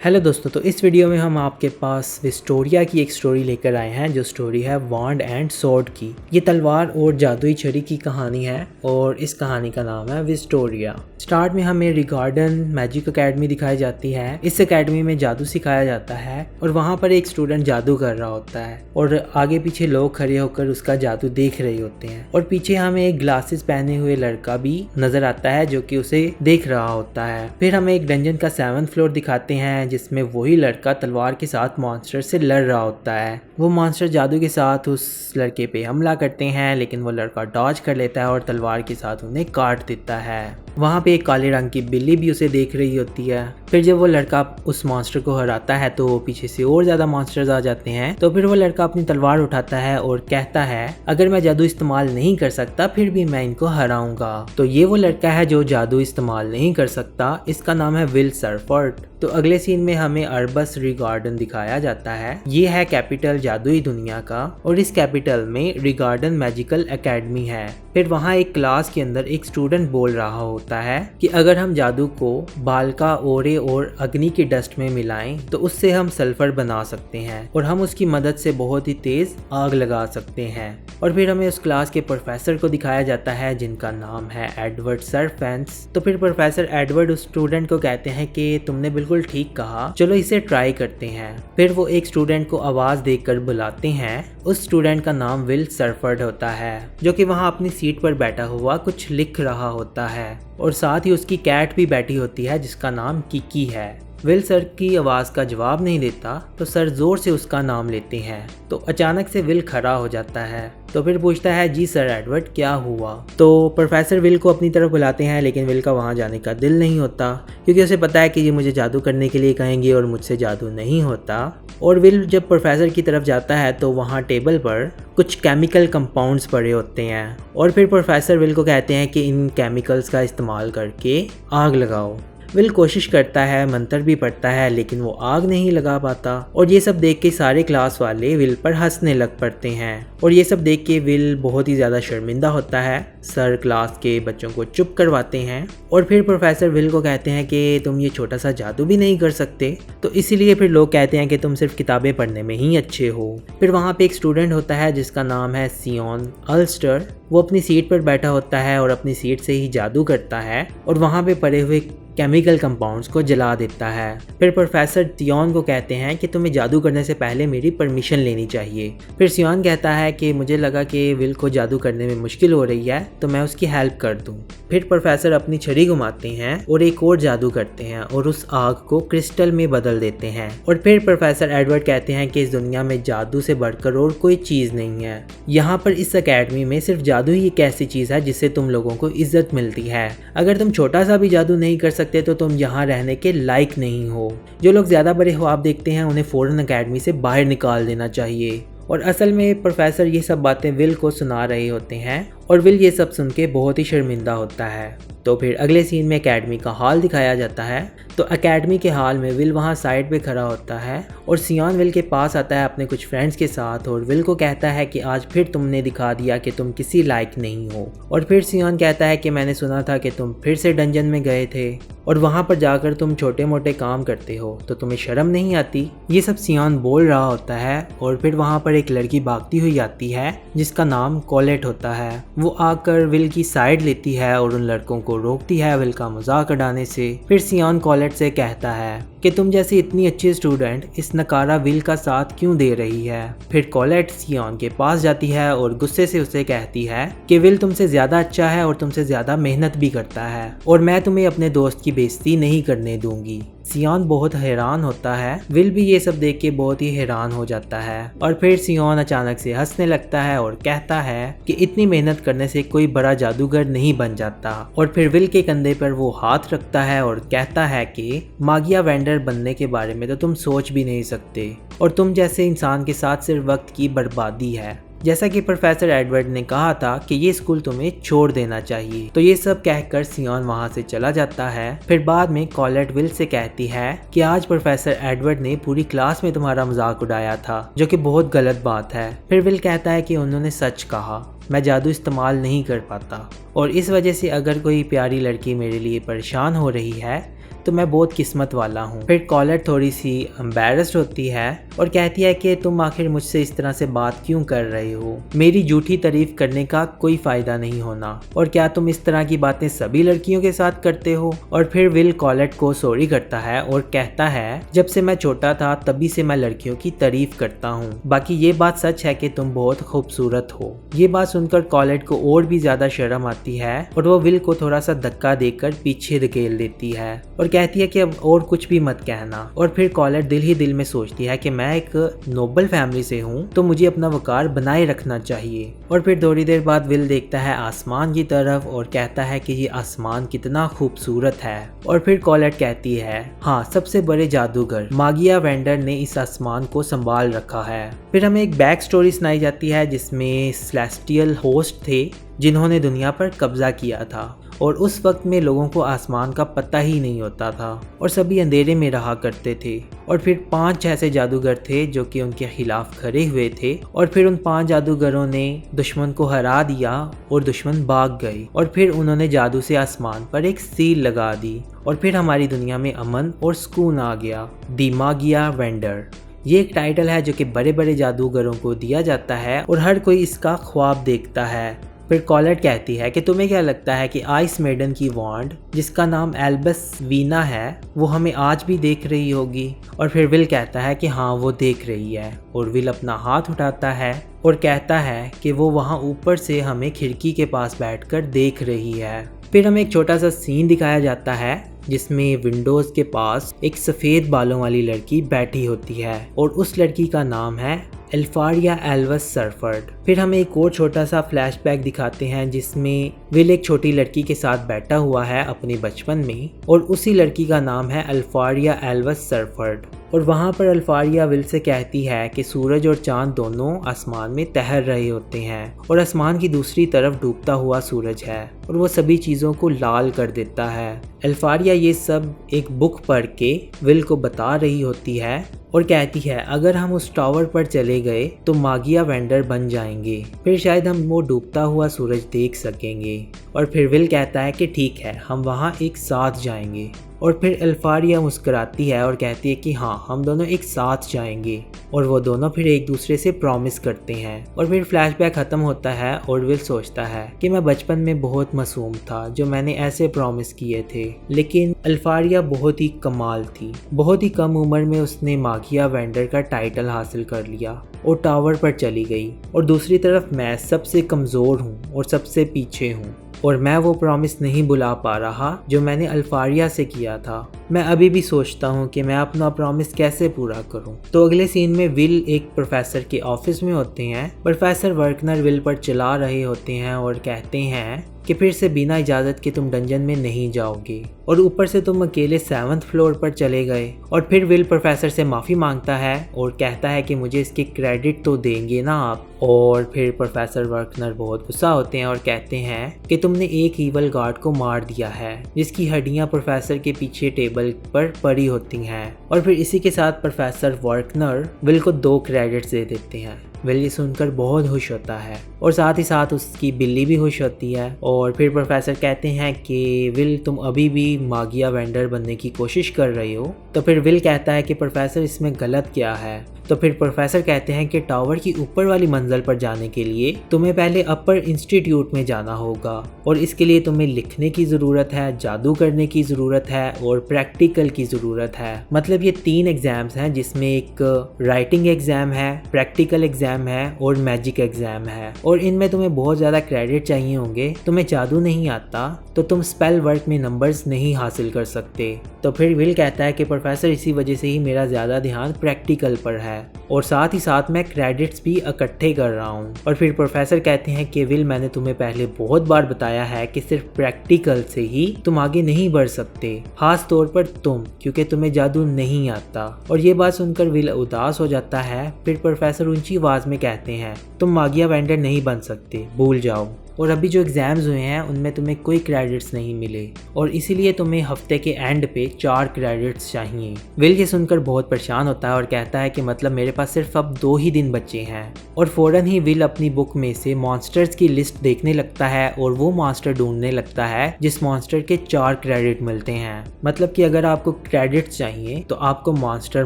Hello दोस्तों, तो इस वीडियो में हम आपके पास विस्टोरिया की एक स्टोरी लेकर आए हैं। जो स्टोरी है वांड एंड स्वॉर्ड की। ये तलवार और जादुई छड़ी की कहानी है और इस कहानी का नाम है विस्टोरिया। स्टार्ट में हमें रिगार्डन मैजिक एकेडमी दिखाई जाती है। इस एकेडमी में जादू सिखाया जाता है और वहाँ पर एक स्टूडेंट जादू कर रहा होता है और आगे पीछे लोग खड़े होकर उसका जादू देख रहे होते हैं। और पीछे हमें एक ग्लासेस पहने हुए लड़का भी नजर आता है जो कि उसे देख रहा होता है। फिर हमें एक डंजन का 7th फ्लोर दिखाते हैं जिसमें वही लड़का तलवार के साथ मॉन्स्टर से लड़ रहा होता है। वो मॉन्स्टर जादू के साथ उस लड़के पे हमला करते हैं, लेकिन वो लड़का डॉज कर लेता है और तलवार के साथ उन्हें काट देता है। वहाँ पे एक काले रंग की बिल्ली भी उसे देख रही होती है। फिर जब वो लड़का उस मॉन्स्टर को हराता है तो पीछे से और ज्यादा मॉन्स्टर्स आ जाते हैं। तो फिर वो लड़का अपनी तलवार उठाता है और कहता है, अगर मैं जादू इस्तेमाल नहीं कर सकता फिर भी मैं इनको हराऊंगा। तो ये वो लड़का है जो जादू इस्तेमाल नहीं कर सकता। इसका नाम है विल सरफर्ड। तो अगले सीन में हमें अर्बस रिगार्डन दिखाया जाता है। ये है कैपिटल जादुई दुनिया का और इस कैपिटल में रिगार्डन मैजिकल एकेडमी है। फिर वहाँ एक क्लास के अंदर एक स्टूडेंट बोल रहा होता है कि अगर हम जादू को बालका, ओरे और अग्नि की डस्ट में मिलाएं तो उससे हम सल्फर बना सकते हैं और हम उसकी मदद से बहुत ही तेज आग लगा सकते हैं। और फिर हमें उस क्लास के प्रोफेसर को दिखाया जाता है जिनका नाम है एडवर्ड सरफेंस। तो फिर प्रोफेसर एडवर्ड उस स्टूडेंट को कहते हैं कि तुमने बिल्कुल ठीक कहा, चलो इसे ट्राई करते हैं। फिर वो एक स्टूडेंट को आवाज देकर बुलाते हैं। उस स्टूडेंट का नाम विल सरफर्ड होता है जो कि वहाँ अपनी सीट पर बैठा हुआ कुछ लिख रहा होता है और साथ ही उसकी कैट भी बैठी होती है जिसका नाम किकी है। विल सर की आवाज का जवाब नहीं देता तो सर जोर से उसका नाम लेते हैं। तो अचानक से विल खड़ा हो जाता है। तो फिर पूछता है, जी सर एडवर्ड क्या हुआ। तो प्रोफेसर विल को अपनी तरफ बुलाते हैं, लेकिन विल का वहाँ जाने का दिल नहीं होता क्योंकि उसे पता है कि ये मुझे जादू करने के लिए कहेंगे और मुझसे जादू नहीं होता। और विल जब प्रोफेसर की तरफ जाता है तो वहाँ टेबल पर कुछ केमिकल कंपाउंड्स पड़े होते हैं और फिर प्रोफेसर विल को कहते हैं कि इन केमिकल्स का इस्तेमाल करके आग लगाओ। विल कोशिश करता है, मंत्र भी पढ़ता है, लेकिन वो आग नहीं लगा पाता। और ये सब देख के सारे क्लास वाले विल पर हंसने लग पड़ते हैं और ये सब देख के विल बहुत ही ज़्यादा शर्मिंदा होता है। सर क्लास के बच्चों को चुप करवाते हैं और फिर प्रोफेसर विल को कहते हैं कि तुम ये छोटा सा जादू भी नहीं कर सकते। तो इसीलिए फिर लोग कहते हैं कि तुम सिर्फ किताबें पढ़ने में ही अच्छे हो। फिर वहाँ पे एक स्टूडेंट होता है जिसका नाम है सियोन अल्स्टर। वो अपनी सीट पर बैठा होता है और अपनी सीट से ही जादू करता है और वहाँ पे पड़े हुए केमिकल कंपाउंड्स को जला देता है। फिर प्रोफेसर सियोन को कहते हैं कि तुम्हें जादू करने से पहले मेरी परमिशन लेनी चाहिए। फिर सियोन कहता है कि मुझे लगा कि विल को जादू करने में मुश्किल हो रही है तो मैं उसकी हेल्प कर दूं। फिर प्रोफेसर अपनी छड़ी घुमाते हैं और एक और जादू करते हैं और उस आग को क्रिस्टल में बदल देते हैं। और फिर प्रोफेसर एडवर्ड कहते हैं कि इस दुनिया में जादू से बढ़कर और कोई चीज़ नहीं है। यहाँ पर इस एकेडमी में सिर्फ जादू ही एक ऐसी चीज़ है जिससे तुम लोगों को इज्जत मिलती है। अगर तुम छोटा सा भी जादू नहीं कर सकते तो तुम यहाँ रहने के लायक नहीं हो। जो लोग ज़्यादा बड़े ख्वाब देखते हैं उन्हें फ़ौरन एकेडमी से बाहर निकाल देना चाहिए। और असल में प्रोफेसर ये सब बातें विल को सुना रहे होते हैं और विल ये सब सुन के बहुत ही शर्मिंदा होता है। तो फिर अगले सीन में एकेडमी का हॉल दिखाया जाता है। तो एकेडमी के हॉल में विल वहाँ साइड पे खड़ा होता है और सियोन विल के पास आता है अपने कुछ फ्रेंड्स के साथ और विल को कहता है कि आज फिर तुमने दिखा दिया कि तुम किसी लायक नहीं हो। और फिर सियोन कहता है कि मैंने सुना था कि तुम फिर से डंजन में गए थे और वहाँ पर जाकर तुम छोटे मोटे काम करते हो, तो तुम्हें शर्म नहीं आती। ये सब सियोन बोल रहा होता है और फिर वहाँ पर एक लड़की भागती हुई आती है जिसका नाम कॉलेट होता है। वो आकर विल की साइड लेती है और उन लड़कों को रोकती है विल का मजाक उड़ाने से। फिर सियोन कॉलेट से कहता है कि तुम जैसी इतनी अच्छी स्टूडेंट इस नकारा विल का साथ क्यों दे रही है। फिर कॉलेट सियोन के पास जाती है और गुस्से से उसे कहती है कि विल तुमसे ज़्यादा अच्छा है और तुमसे ज़्यादा मेहनत भी करता है और मैं तुम्हें अपने दोस्त की बेइज्जती नहीं करने दूंगी। सियोन बहुत हैरान होता है। विल भी ये सब देख के बहुत ही हैरान हो जाता है और फिर सियोन अचानक से हंसने लगता है और कहता है कि इतनी मेहनत करने से कोई बड़ा जादूगर नहीं बन जाता। और फिर विल के कंधे पर वो हाथ रखता है और कहता है कि मागिया वेंडर बनने के बारे में तो तुम सोच भी नहीं सकते और तुम जैसे इंसान के साथ सिर्फ वक्त की बर्बादी है। जैसा कि प्रोफेसर एडवर्ड ने कहा था कि ये स्कूल तुम्हें छोड़ देना चाहिए। तो ये सब कहकर सियोन वहाँ से चला जाता है। फिर बाद में कॉलेट विल से कहती है कि आज प्रोफेसर एडवर्ड ने पूरी क्लास में तुम्हारा मजाक उड़ाया था, जो कि बहुत गलत बात है। फिर विल कहता है कि उन्होंने सच कहा, मैं जादू इस्तेमाल नहीं कर पाता और इस वजह से अगर कोई प्यारी लड़की मेरे लिए परेशान हो रही है तो मैं बहुत किस्मत वाला हूँ। फिर कॉलेट थोड़ी सी एम्बैरेस्ड होती है और कहती है कि तुम आखिर मुझसे इस तरह से बात क्यों कर रहे हो, मेरी झूठी तारीफ करने का कोई फायदा नहीं होना, और क्या तुम इस तरह की बातें सभी लड़कियों के साथ करते हो। और फिर विल कॉलेट को सॉरी करता है और कहता है जब से मैं छोटा था तभी से मैं लड़कियों की तारीफ करता हूँ, बाकी ये बात सच है कि तुम बहुत खूबसूरत हो। ये बात सुनकर कॉलेट को और भी ज्यादा शर्म आती है और वो विल को थोड़ा सा धक्का देकर पीछे धकेल देती है और कहती है कि अब और कुछ भी मत कहना। और फिर कॉलेट दिल ही दिल में सोचती है कि मैं एक नोबल फैमिली से हूँ तो मुझे अपना वकार बनाए रखना चाहिए। और फिर थोड़ी देर बाद विल देखता है आसमान की तरफ और कहता है कि ये आसमान कितना खूबसूरत है। और फिर कॉलेट कहती है हाँ, सबसे बड़े जादूगर मागिया वेंडर ने इस आसमान को संभाल रखा है। फिर हमें एक बैक स्टोरी सुनाई जाती है जिसमें सेलेस्टियल होस्ट थे जिन्होंने दुनिया पर कब्जा किया था और उस वक्त में लोगों को आसमान का पता ही नहीं होता था और सभी अंधेरे में रहा करते थे। और फिर 5 ऐसे जादूगर थे जो कि उनके खिलाफ खड़े हुए थे और फिर उन 5 जादूगरों ने दुश्मन को हरा दिया और दुश्मन भाग गए और फिर उन्होंने जादू से आसमान पर एक सील लगा दी और फिर हमारी दुनिया में अमन और सुकून आ गया। द मागिया वेंडर ये एक टाइटल है जो कि बड़े बड़े जादूगरों को दिया जाता है और हर कोई इसका ख्वाब देखता है। फिर कॉलेट कहती है कि तुम्हें क्या लगता है कि आइस मेडन की वॉन्ड जिसका नाम एल्बस वीना है वो हमें आज भी देख रही होगी। और फिर विल कहता है कि हाँ, वो देख रही है और विल अपना हाथ उठाता है और कहता है कि वो वहाँ ऊपर से हमें खिड़की के पास बैठकर देख रही है। फिर हमें एक छोटा सा सीन दिखाया जाता है जिसमें विंडोज के पास एक सफ़ेद बालों वाली लड़की बैठी होती है और उस लड़की का नाम है एल्फारिया एल्वस सरफर्ड। फिर हमें एक और छोटा सा फ्लैशबैक दिखाते हैं जिसमें विल एक छोटी लड़की के साथ बैठा हुआ है अपने बचपन में और उसी लड़की का नाम है एल्फारिया एल्वस सरफर्ड। और वहाँ पर अल्फारिया विल से कहती है कि सूरज और चांद दोनों आसमान में तैर रहे होते हैं और आसमान की दूसरी तरफ डूबता हुआ सूरज है और वो सभी चीज़ों को लाल कर देता है। अल्फारिया ये सब एक बुक पढ़ के विल को बता रही होती है और कहती है अगर हम उस टावर पर चले गए तो मागिया वेंडर बन जाएंगे, फिर शायद हम वो डूबता हुआ सूरज देख सकेंगे। और फिर विल कहता है कि ठीक है, हम वहाँ एक साथ जाएंगे। और फिर अल्फारिया मुस्कुराती है और कहती है कि हाँ, हम दोनों एक साथ जाएंगे। और वो दोनों फिर एक दूसरे से प्रॉमिस करते हैं। और फिर फ्लैशबैक ख़त्म होता है और विल सोचता है कि मैं बचपन में बहुत मासूम था जो मैंने ऐसे प्रॉमिस किए थे, लेकिन अल्फारिया बहुत ही कमाल थी। बहुत ही कम उम्र में उसने मागिया वेंडर का टाइटल हासिल कर लिया और टावर पर चली गई। और दूसरी तरफ मैं सबसे कमज़ोर हूँ और सबसे पीछे हूँ और मैं वो प्रॉमिस नहीं भुला पा रहा जो मैंने अल्फारिया से किया था। मैं अभी भी सोचता हूँ कि मैं अपना प्रॉमिस कैसे पूरा करूँ। तो अगले सीन में विल एक प्रोफेसर के ऑफिस में होते हैं। प्रोफेसर वर्कनर विल पर चला रहे होते हैं और कहते हैं कि फिर से बिना इजाज़त के तुम डंजन में नहीं जाओगे और ऊपर से तुम अकेले 7th फ्लोर पर चले गए। और फिर विल प्रोफेसर से माफ़ी मांगता है और कहता है कि मुझे इसके क्रेडिट तो देंगे ना आप। और फिर प्रोफेसर वर्कनर बहुत गुस्सा होते हैं और कहते हैं कि तुमने एक ईवल गार्ड को मार दिया है जिसकी हड्डियां प्रोफेसर के पीछे टेबल पर पड़ी होती हैं। और फिर इसी के साथ प्रोफेसर वर्कनर विल को 2 क्रेडिट्स दे देते हैं। विल ये सुनकर बहुत खुश होता है और साथ ही साथ उसकी बिल्ली भी खुश होती है। और फिर प्रोफेसर कहते हैं कि विल, तुम अभी भी मागिया वेंडर बनने की कोशिश कर रही हो। तो फिर विल कहता है कि प्रोफेसर, इसमें गलत क्या है। तो फिर प्रोफेसर कहते हैं कि टावर की ऊपर वाली मंजिल पर जाने के लिए तुम्हें पहले अपर इंस्टीट्यूट में जाना होगा और इसके लिए तुम्हें लिखने की ज़रूरत है, जादू करने की ज़रूरत है और प्रैक्टिकल की ज़रूरत है। मतलब ये 3 एग्ज़ाम्स हैं जिसमें एक राइटिंग एग्ज़ाम है, प्रैक्टिकल एग्ज़ाम है और मैजिक एग्ज़ाम है। और इनमें तुम्हें बहुत ज़्यादा क्रेडिट चाहिए होंगे। तुम्हें जादू नहीं आता तो तुम स्पेल वर्क में नंबर्स नहीं हासिल कर सकते। तो फिर विल कहता है कि प्रोफेसर, इसी वजह से ही मेरा ज़्यादा ध्यान प्रैक्टिकल पर है और साथ ही साथ मैं क्रेडिट्स भी इकट्ठे कर रहा हूँ। और फिर प्रोफेसर कहते हैं कि विल, मैंने तुम्हें पहले बहुत बार बताया है कि सिर्फ प्रैक्टिकल से ही तुम आगे नहीं बढ़ सकते, खास तौर पर तुम, क्योंकि तुम्हें जादू नहीं आता। और ये बात सुनकर विल उदास हो जाता है। फिर प्रोफेसर ऊंची आवाज में कहते हैं, तुम मागिया वेंडर नहीं बन सकते, भूल जाओ। और अभी जो एग्ज़ाम्स हुए हैं उनमें तुम्हें कोई क्रेडिट्स नहीं मिले और इसीलिए तुम्हें हफ्ते के एंड पे 4 क्रेडिट्स चाहिए। विल ये सुनकर बहुत परेशान होता है और कहता है कि मतलब मेरे पास सिर्फ अब 2 ही दिन बचे हैं। और फ़ौरन ही विल अपनी बुक में से मॉन्स्टर्स की लिस्ट देखने लगता है और वो मॉन्स्टर ढूंढने लगता है जिस मॉन्स्टर के 4 क्रेडिट मिलते हैं। मतलब कि अगर आपको क्रेडिट्स चाहिए तो आपको मॉन्स्टर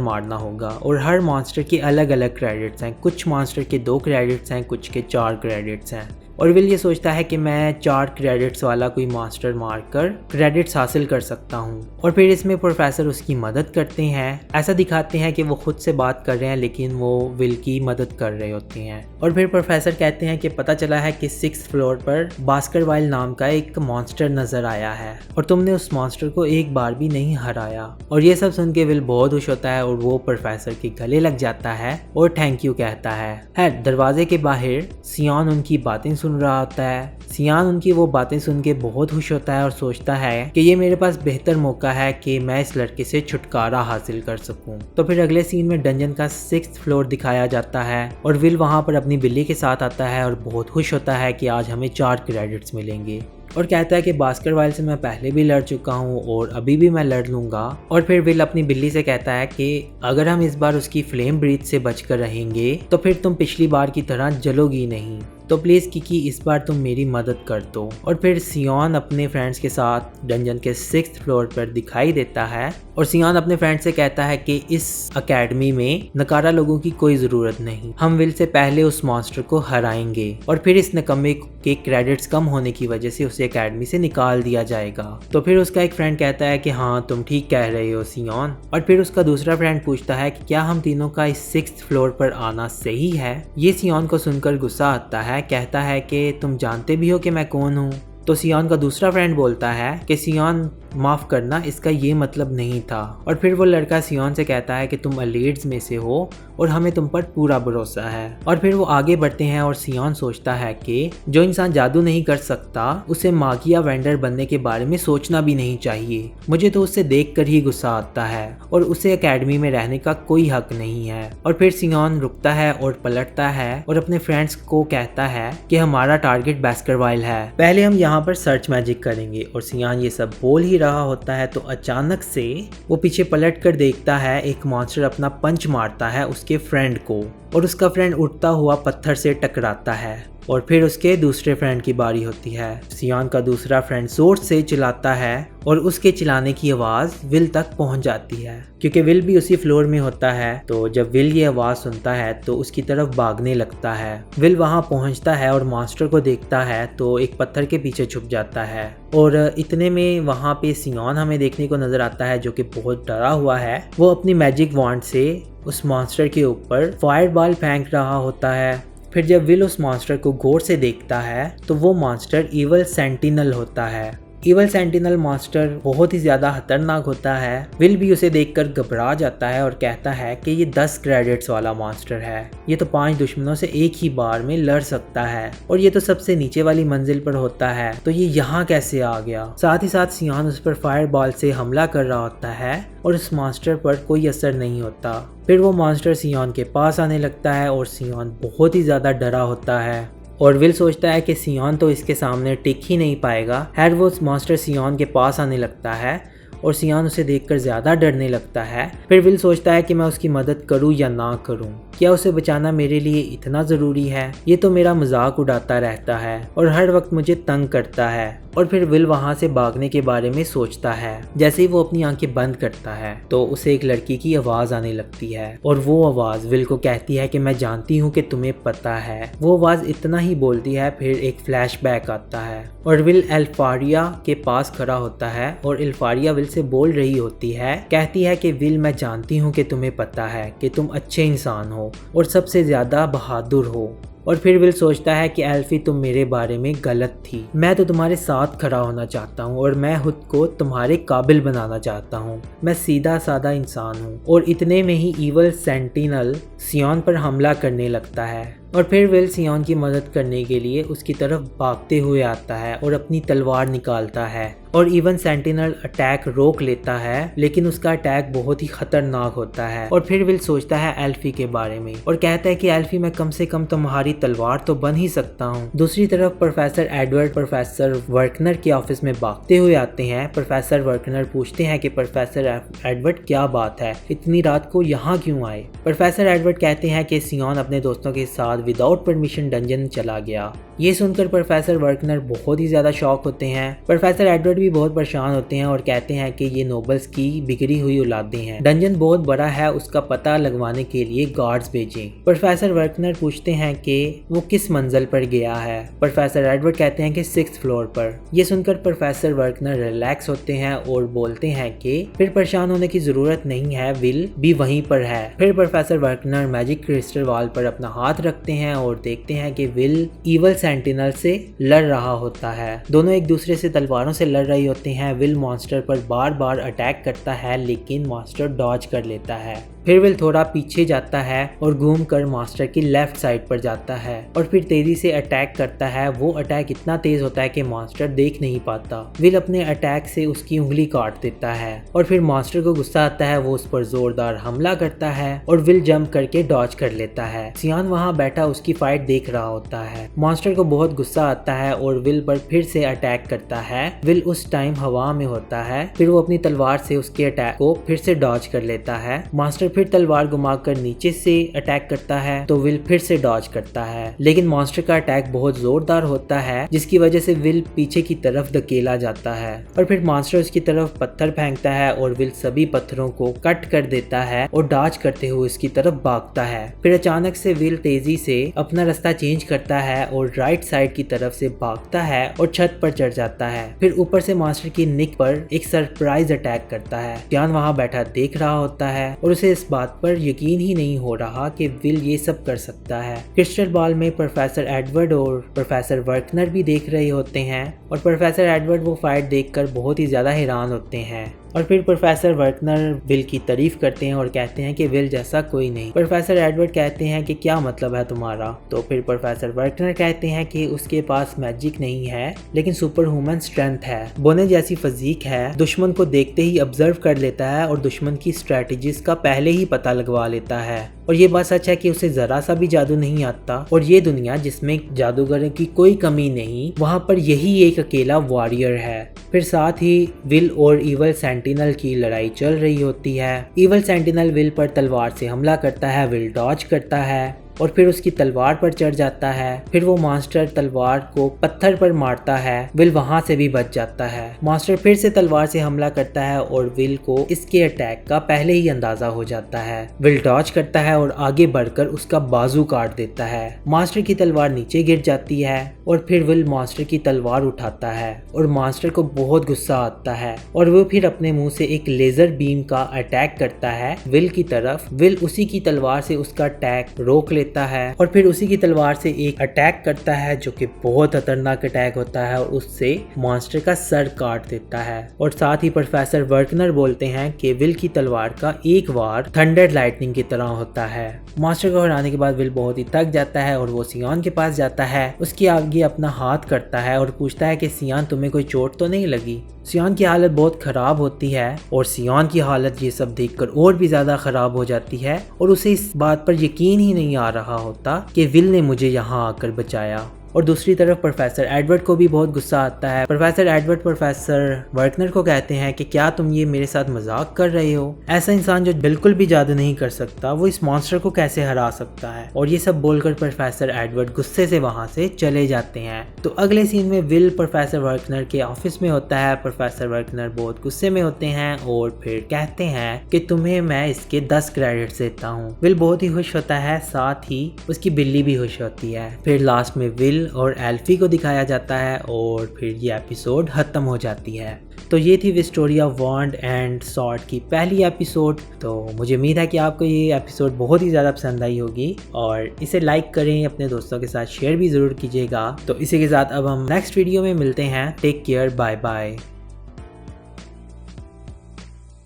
मारना होगा और हर मॉन्स्टर के अलग अलग क्रेडिट्स हैं। कुछ मॉन्स्टर के 2 क्रेडिट्स हैं, कुछ के 4 क्रेडिट्स हैं। और विल ये सोचता है कि मैं 4 क्रेडिट्स वाला कोई मास्टर मारकर क्रेडिट्स हासिल कर सकता हूँ। और फिर इसमें प्रोफेसर उसकी मदद करते हैं। ऐसा दिखाते हैं कि वो खुद से बात कर रहे हैं लेकिन वो विल की मदद कर रहे होते हैं। और फिर प्रोफेसर कहते हैं कि पता चला है कि 6th फ्लोर पर बास्करवाइल नाम का एक मॉन्स्टर नजर आया है और तुमने उस मॉन्स्टर को एक बार भी नहीं हराया। और ये सब सुन के विल बहुत खुश होता है और वो प्रोफेसर के गले लग जाता है और थैंक यू कहता है। दरवाजे के बाहर सियान उनकी बातें सुन रहा होता है। सियान उनकी वो बातें सुन के बहुत खुश होता है और सोचता है कि ये मेरे पास बेहतर मौका है कि मैं इस लड़के से छुटकारा हासिल कर सकूं। तो फिर अगले सीन में डंजन का 6th फ्लोर दिखाया जाता है और विल वहां पर अपनी बिल्ली के साथ आता है और बहुत खुश होता है कि आज हमें 4 क्रेडिट्स मिलेंगे और कहता है कि बास्करवाइल से मैं पहले भी लड़ चुका हूँ और अभी भी मैं लड़ लूँगा। और फिर विल अपनी बिल्ली से कहता है कि अगर हम इस बार उसकी फ्लेम ब्रीथ से बचकर रहेंगे तो फिर तुम पिछली बार की तरह जलोगी नहीं, तो प्लीज़ किकी इस बार तुम मेरी मदद कर दो। और फिर सियान अपने फ्रेंड्स के साथ डंजन के 6th फ्लोर पर दिखाई देता है और सियान अपने फ्रेंड से कहता है कि इस अकेडमी में नकारा लोगों की कोई ज़रूरत नहीं, हम विल से पहले उस मॉन्स्टर को हराएंगे और फिर इस नकम्मे के क्रेडिट्स कम होने की वजह से उसे अकेडमी से निकाल दिया जाएगा। तो फिर उसका एक फ्रेंड कहता है कि हाँ तुम ठीक कह रहे हो सियान। और फिर उसका दूसरा फ्रेंड पूछता है कि क्या हम तीनों का इस 6th फ्लोर पर आना सही है। ये सियान को सुनकर गुस्सा आता है, कहता है कि तुम जानते भी हो कि मैं कौन हूँ। तो सियान का दूसरा फ्रेंड बोलता है कि सियान माफ़ करना, इसका ये मतलब नहीं था। और फिर वो लड़का सियान से कहता है कि तुम एलीट्स में से हो और हमें तुम पर पूरा भरोसा है। और फिर वो आगे बढ़ते हैं और सियान सोचता है कि जो इंसान जादू नहीं कर सकता उसे मागिया वेंडर बनने के बारे में सोचना भी नहीं चाहिए। मुझे तो उससे देखकर ही गुस्सा आता है और उसे एकेडमी में रहने का कोई हक नहीं है। और फिर सियान रुकता है और पलटता है और अपने फ्रेंड्स को कहता है कि हमारा टारगेट बास्करवाइल है, पहले हम यहाँ पर सर्च मैजिक करेंगे। और सियान ये सब बोल ही रहा होता है तो अचानक से वो पीछे पलट कर देखता है एक मॉन्स्टर अपना पंच मारता है उसके फ्रेंड को और उसका फ्रेंड उड़ता हुआ पत्थर से टकराता है। और फिर उसके दूसरे फ्रेंड की बारी होती है। सियान का दूसरा फ्रेंड जोर से चिल्लाता है और उसके चिल्लाने की आवाज़ विल तक पहुंच जाती है क्योंकि विल भी उसी फ्लोर में होता है। तो जब विल ये आवाज़ सुनता है तो उसकी तरफ भागने लगता है। विल वहां पहुंचता है और मॉन्स्टर को देखता है तो एक पत्थर के पीछे छुप जाता है। और इतने में वहां पे सियान हमें देखने को नजर आता है जो कि बहुत डरा हुआ है। वो अपनी मैजिक वॉन्ड से उस मॉन्स्टर के ऊपर फायरबॉल फेंक रहा होता है। फिर जब विल उस मॉन्स्टर को गौर से देखता है तो वो मॉन्स्टर इवल सेंटिनल होता है। इवल सेंटिनल मॉन्स्टर बहुत ही ज़्यादा खतरनाक होता है। विल भी उसे देखकर घबरा जाता है और कहता है कि ये 10 क्रेडिट्स वाला मॉन्स्टर है, ये तो 5 दुश्मनों से एक ही बार में लड़ सकता है और ये तो सबसे नीचे वाली मंजिल पर होता है, तो ये यहाँ कैसे आ गया। साथ ही साथ सियान उस पर फायरबॉल से हमला कर रहा होता है और उस मॉन्स्टर पर कोई असर नहीं होता। फिर वो मॉन्स्टर सियान के पास आने लगता है और सियान बहुत ही ज़्यादा डरा होता है और विल सोचता है कि सियान तो इसके सामने टिक ही नहीं पाएगा। खैर वो मॉन्स्टर सियान के पास आने लगता है और सियान उसे देखकर ज़्यादा डरने लगता है। फिर विल सोचता है कि मैं उसकी मदद करूं या ना करूं, क्या उसे बचाना मेरे लिए इतना ज़रूरी है। ये तो मेरा मजाक उड़ाता रहता है और हर वक्त मुझे तंग करता है। और फिर विल वहाँ से भागने के बारे में सोचता है। जैसे ही वो अपनी आंखें बंद करता है तो उसे एक लड़की की आवाज़ आने लगती है और वो आवाज़ विल को कहती है कि मैं जानती हूँ कि तुम्हें पता है। वो आवाज़ इतना ही बोलती है, फिर एक फ्लैशबैक आता है और विल एल्फारिया के पास खड़ा होता है और एल्फारिया विल से बोल रही होती है, कहती है कि विल मैं जानती हूँ कि तुम्हें पता है कि तुम अच्छे इंसान हो और सबसे ज़्यादा बहादुर हो। और फिर विल सोचता है कि एल्फी तुम मेरे बारे में गलत थी, मैं तो तुम्हारे साथ खड़ा होना चाहता हूँ और मैं खुद को तुम्हारे काबिल बनाना चाहता हूँ। मैं सीधा साधा इंसान हूँ। और इतने में ही इवल सेंटिनल सियान पर हमला करने लगता है और फिर विल सियान की मदद करने के लिए उसकी तरफ भागते हुए आता है और अपनी तलवार निकालता है और इवन सेंटिनल अटैक रोक लेता है, लेकिन उसका अटैक बहुत ही खतरनाक होता है। और फिर विल सोचता है एल्फी के बारे में और कहता है कि एल्फी मैं कम से कम तुम्हारी तलवार तो बन ही सकता हूँ। दूसरी तरफ प्रोफेसर एडवर्ड प्रोफेसर वर्कनर के ऑफिस में भागते हुए आते हैं। प्रोफेसर वर्कनर पूछते हैं कि प्रोफेसर एडवर्ड क्या बात है, इतनी रात को यहाँ क्यों आए। प्रोफेसर एडवर्ड कहते हैं कि सियोन अपने दोस्तों के साथ विदाउट परमिशन डंजन चला गया। ये सुनकर प्रोफेसर वर्कनर बहुत ही ज्यादा शॉक होते हैं। प्रोफेसर एडवर्ड भी बहुत परेशान होते हैं और कहते हैं कि ये नोबल्स की बिगड़ी हुई औलादें हैं, डंजन बहुत बड़ा है, उसका पता लगवाने के लिए गार्ड्स भेजें। प्रोफेसर वर्कनर पूछते हैं कि वो किस मंजिल पर गया है। प्रोफेसर एडवर्ड कहते हैं कि 6th फ्लोर पर। ये सुनकर प्रोफेसर वर्कनर रिलैक्स होते हैं और बोलते हैं कि फिर परेशान होने की जरूरत नहीं है, विल भी वहीं पर है। फिर प्रोफेसर वर्कनर मैजिक क्रिस्टल वॉल पर अपना हाथ रखते हैं और देखते हैं कि विल इवल सेंटिनल से लड़ रहा होता है। दोनों एक दूसरे से तलवारों से लड़ रही होते हैं। विल मॉन्स्टर पर बार बार अटैक करता है, लेकिन मॉन्स्टर डॉज कर लेता है। फिर विल थोड़ा पीछे जाता है और घूमकर मास्टर की लेफ्ट साइड पर जाता है और फिर तेजी से अटैक करता है। वो अटैक इतना तेज होता है कि मास्टर देख नहीं पाता। विल अपने अटैक से उसकी उंगली काट देता है और फिर मास्टर को गुस्सा आता है। वो उस पर जोरदार हमला करता है और विल जंप करके डॉज कर लेता है। सियान वहाँ बैठा उसकी फाइट देख रहा होता है। मास्टर को बहुत गुस्सा आता है और विल पर फिर से अटैक करता है। विल उस टाइम हवा में होता है। फिर वो अपनी तलवार से उसके अटैक को फिर से डॉज कर लेता है। मास्टर फिर तलवार घुमाकर नीचे से अटैक करता है तो विल फिर से डॉज करता है, लेकिन मॉन्स्टर का अटैक बहुत जोरदार होता है, जिसकी वजह से विल पीछे की तरफ धकेला जाता है और फिर मॉन्स्टर उसकी तरफ पत्थर फेंकता है और विल सभी पत्थरों को कट कर देता है और डॉज करते हुए उसकी तरफ भागता है। फिर अचानक से विल तेजी से अपना रास्ता चेंज करता है और राइट साइड की तरफ से भागता है और छत पर चढ़ जाता है। फिर ऊपर से मॉन्स्टर की निक पर एक सरप्राइज अटैक करता है। सियान वहाँ बैठा देख रहा होता है और उसे इस बात पर यकीन ही नहीं हो रहा कि विल ये सब कर सकता है। क्रिस्टल बॉल में प्रोफेसर एडवर्ड और प्रोफेसर वर्कनर भी देख रहे होते हैं और प्रोफेसर एडवर्ड वो फाइट देखकर बहुत ही ज्यादा हैरान होते हैं और फिर प्रोफेसर वर्कनर विल की तारीफ करते हैं और कहते हैं कि विल जैसा कोई नहीं। प्रोफेसर एडवर्ड कहते हैं कि क्या मतलब है तुम्हारा। तो फिर प्रोफेसर वर्कनर कहते हैं कि उसके पास मैजिक नहीं है, लेकिन सुपर ह्यूमन स्ट्रेंथ है, बोने जैसी फिजिक है, दुश्मन को देखते ही ऑब्जर्व कर लेता है और दुश्मन की स्ट्रेटजीज का पहले ही पता लगवा लेता है। और ये बात सच है कि उसे जरा सा भी जादू नहीं आता और ये दुनिया जिसमें जादूगरों की कोई कमी नहीं, वहाँ पर यही एक अकेला वॉरियर है। फिर साथ ही विल और इवल सेंटिनल की लड़ाई चल रही होती है। इवल सेंटिनल विल पर तलवार से हमला करता है। विल डॉज करता है और फिर उसकी तलवार पर चढ़ जाता है। फिर वो मास्टर तलवार को पत्थर पर मारता है। विल वहां से भी बच जाता है। मास्टर फिर से तलवार से हमला करता है और विल को इसके अटैक का पहले ही अंदाजा हो जाता है। विल डॉज करता है और आगे बढ़कर उसका बाजू काट देता है। मास्टर की तलवार नीचे गिर जाती है और फिर विल मास्टर की तलवार उठाता है और मास्टर को बहुत गुस्सा आता है और वो फिर अपने मुंह से एक लेजर बीम का अटैक करता है विल की तरफ। विल उसी की तलवार से उसका अटैक रोक लेता है और फिर उसी की तलवार से एक अटैक करता है जो कि बहुत खतरनाक अटैक होता है और उससे मॉन्स्टर का सर काट देता है। और साथ ही प्रोफेसर वर्कनर बोलते हैं कि विल की तलवार का एक वार थंडर लाइटनिंग की तरह होता है। मॉन्स्टर को हराने के बाद विल बहुत ही थक जाता है और वो सियान के पास जाता है, उसके आगे अपना हाथ करता है और पूछता है कि सियान तुम्हें कोई चोट तो नहीं लगी। सियान की हालत बहुत खराब होती है और सियान की हालत ये सब देखकर और भी ज्यादा खराब हो जाती है और उसे इस बात पर यकीन ही नहीं आ रहा होता कि विल ने मुझे यहाँ आकर बचाया। और दूसरी तरफ प्रोफेसर एडवर्ड को भी बहुत गुस्सा आता है। प्रोफेसर एडवर्ड प्रोफेसर वर्कनर को कहते हैं कि क्या तुम ये मेरे साथ मजाक कर रहे हो, ऐसा इंसान जो बिल्कुल भी जादू नहीं कर सकता वो इस मॉन्स्टर को कैसे हरा सकता है। और ये सब बोलकर प्रोफेसर एडवर्ड गुस्से से वहां से चले जाते हैं। तो अगले सीन में विल प्रोफेसर वर्कनर के ऑफिस में होता है। प्रोफेसर वर्कनर बहुत गुस्से में होते हैं और फिर कहते हैं कि तुम्हें मैं इसके 10 क्रेडिट देता हूँ। विल बहुत ही खुश होता है, साथ ही उसकी बिल्ली भी खुश होती है। फिर लास्ट में विल और एल्फी को दिखाया जाता है और फिर ये एपिसोड खत्म हो जाती है। तो ये थी विस्टोरिया वॉन्ड एंड सॉर्ड की पहली एपिसोड। तो मुझे उम्मीद है कि आपको ये एपिसोड बहुत ही ज़्यादा पसंद आई होगी और इसे लाइक करें, अपने दोस्तों के साथ शेयर भी ज़रूर कीजिएगा। तो इसी के साथ अब हम नेक्स्ट वीडियो में मिलते हैं। Take care, bye bye.